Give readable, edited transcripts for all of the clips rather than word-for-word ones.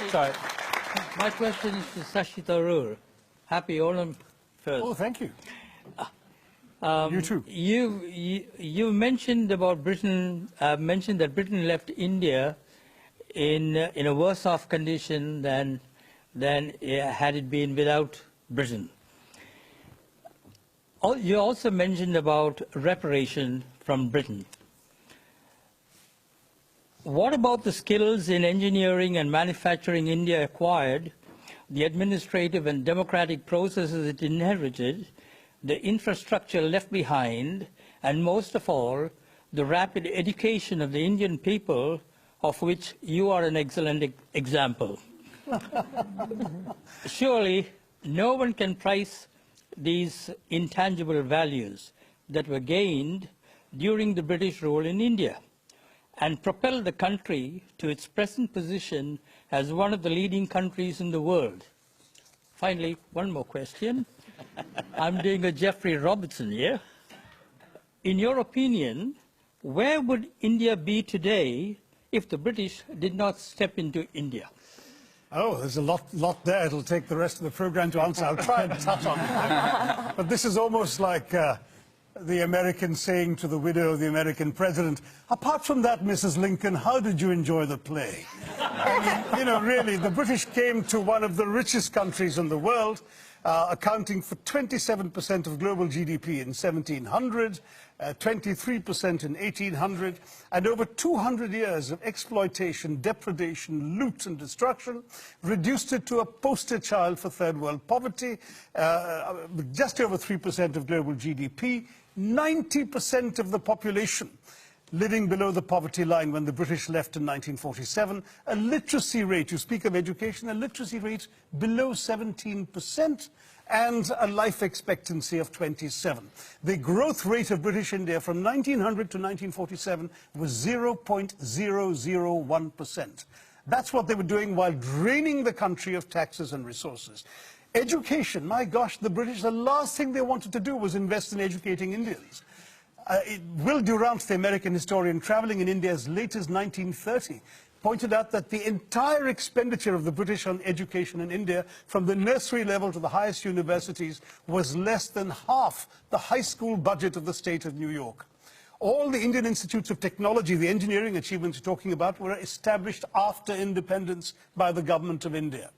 Sorry. My question is to Shashi Tharoor. Happy Onam first. Oh, thank you. You too. You mentioned about Britain. Mentioned that Britain left India in a worse off condition than had it been without Britain. You also mentioned about reparation from Britain. What about the skills in engineering and manufacturing India acquired, the administrative and democratic processes it inherited, the infrastructure left behind, and most of all, the rapid education of the Indian people, of which you are an excellent example? Surely, no one can price these intangible values that were gained during the British rule in India and propelled the country to its present position as one of the leading countries in the world. Finally, one more question. I'm doing a Geoffrey Robertson here. In your opinion, where would India be today if the British did not step into India? Oh, there's a lot there. It'll take the rest of the program to answer. I'll try and touch on it. But this is almost like the American saying to the widow of the American president, apart from that, Mrs. Lincoln, how did you enjoy the play? I mean, you know, really, the British came to one of the richest countries in the world, accounting for 27% of global GDP in 1700, 23% in 1800, and over 200 years of exploitation, depredation, loot and destruction, reduced it to a poster child for third world poverty, just over 3% of global GDP, 90% of the population living below the poverty line when the British left in 1947, a literacy rate, you speak of education, a literacy rate below 17%, and a life expectancy of 27. The growth rate of British India from 1900 to 1947 was 0.001%. That's what they were doing while draining the country of taxes and resources. Education, my gosh, the British, the last thing they wanted to do was invest in educating Indians. Will Durant, the American historian, traveling in India as late as 1930, pointed out that the entire expenditure of the British on education in India, from the nursery level to the highest universities, was less than half the high school budget of the state of New York. All the Indian institutes of technology, the engineering achievements you're talking about, were established after independence by the government of India.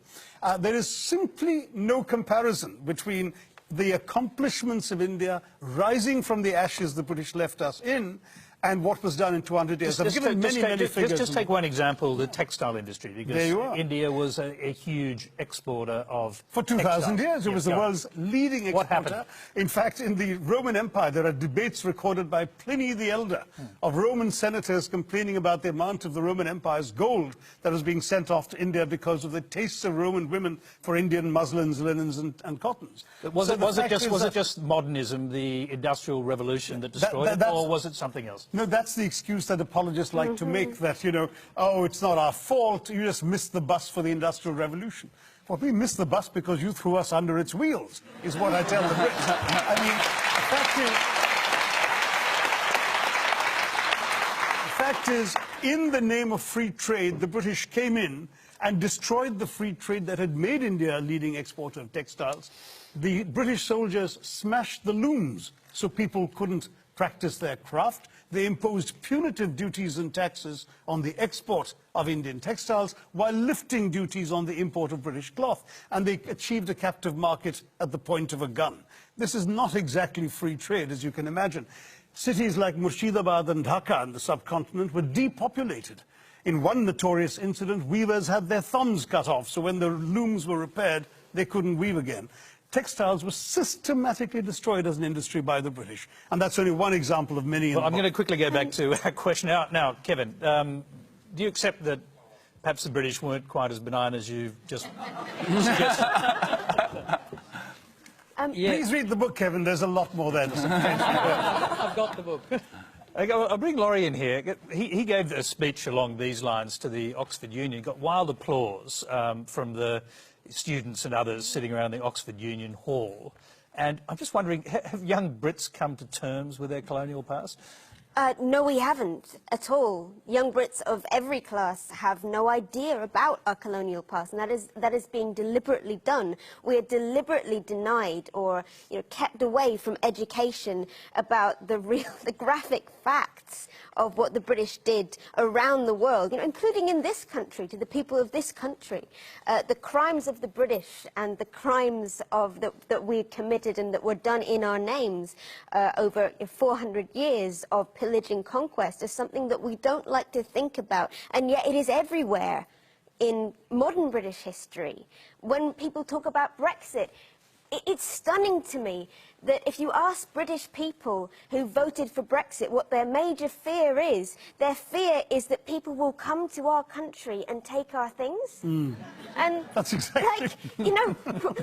There is simply no comparison between the accomplishments of India rising from the ashes the British left us in and what was done in 200 years. I've given many figures. Just take one example, the textile industry, because India was a huge exporter of For 2,000 years, it was the world's leading exporter. What happened? In fact, in the Roman Empire, there are debates recorded by Pliny the Elder of Roman senators complaining about the amount of the Roman Empire's gold that was being sent off to India because of the tastes of Roman women for Indian muslins, linens, and cottons. Was it just modernism, the Industrial Revolution that destroyed it, or was it something else? No, that's the excuse that apologists like to make, that, you know, oh, it's not our fault, you just missed the bus for the Industrial Revolution. Well, we missed the bus because you threw us under its wheels, is what I tell the Brits. I mean, the fact is, in the name of free trade, the British came in and destroyed the free trade that had made India a leading exporter of textiles. The British soldiers smashed the looms so people couldn't practice their craft. They imposed punitive duties and taxes on the export of Indian textiles while lifting duties on the import of British cloth. And they achieved a captive market at the point of a gun. This is not exactly free trade, as you can imagine. Cities like Murshidabad and Dhaka in the subcontinent were depopulated. In one notorious incident, weavers had their thumbs cut off, so when the looms were repaired, they couldn't weave again. Textiles were systematically destroyed as an industry by the British. And that's only one example of many. Well, I'm going to quickly go back to our question. Now, Kevin, do you accept that perhaps the British weren't quite as benign as you've just suggested? Please read the book, Kevin. There's a lot more there. I've got the book. I'll bring Laurie in here. He gave a speech along these lines to the Oxford Union, got wild applause from the students and others sitting around the Oxford Union Hall. And I'm just wondering, have young Brits come to terms with their colonial past? No, we haven't at all. Young Brits of every class have no idea about our colonial past, and that is being deliberately done. We are deliberately denied or kept away from education about the graphic facts of what the British did around the world, including in this country, to the people of this country. The crimes of the British and the crimes that we committed and that were done in our names over 400 years of pillaging conquest is something that we don't like to think about, and yet it is everywhere in modern British history. When people talk about Brexit, it's stunning to me that if you ask British people who voted for Brexit what their major fear is, their fear is that people will come to our country and take our things. And that's exactly...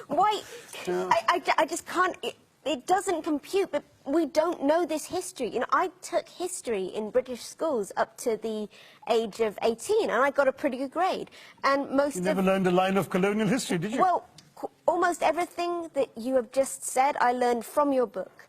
why... I just can't... It doesn't compute, but we don't know this history. I took history in British schools up to the age of 18, and I got a pretty good grade. And most You never learned a line of colonial history, did you? Well, almost everything that you have just said, I learned from your book.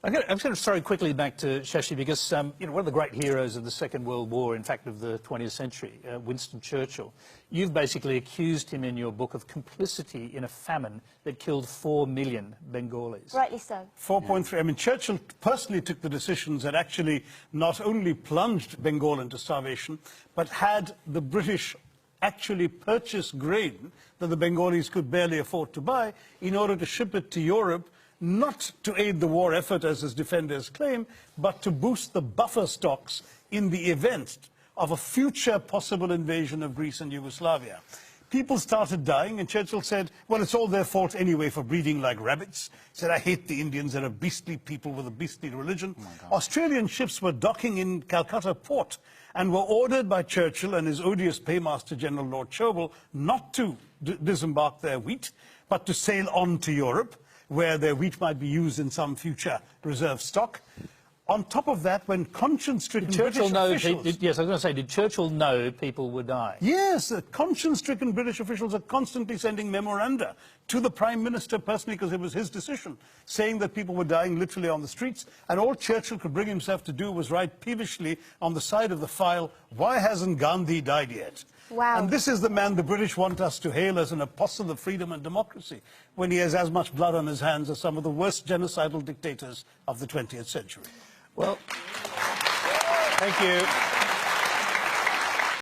I'm going to throw quickly back to Shashi because one of the great heroes of the Second World War, in fact of the 20th century, Winston Churchill, you've basically accused him in your book of complicity in a famine that killed 4 million Bengalis. Rightly so. 4.3. I mean, Churchill personally took the decisions that actually not only plunged Bengal into starvation, but had the British actually purchase grain that the Bengalis could barely afford to buy in order to ship it to Europe, not to aid the war effort, as his defenders claim, but to boost the buffer stocks in the event of a future possible invasion of Greece and Yugoslavia. People started dying, and Churchill said, well, it's all their fault anyway for breeding like rabbits. He said, I hate the Indians, they're a beastly people with a beastly religion. Australian ships were docking in Calcutta port and were ordered by Churchill and his odious paymaster, General Lord Chauvel, not to disembark their wheat, but to sail on to Europe, where their wheat might be used in some future reserve stock. On top of that, when conscience-stricken British officials... Yes, I was going to say, did Churchill know people would die? Yes, conscience-stricken British officials are constantly sending memoranda to the Prime Minister personally, because it was his decision, saying that people were dying literally on the streets, and all Churchill could bring himself to do was write peevishly on the side of the file, why hasn't Gandhi died yet? Wow. And this is the man the British want us to hail as an apostle of freedom and democracy, when he has as much blood on his hands as some of the worst genocidal dictators of the 20th century. Well, thank you.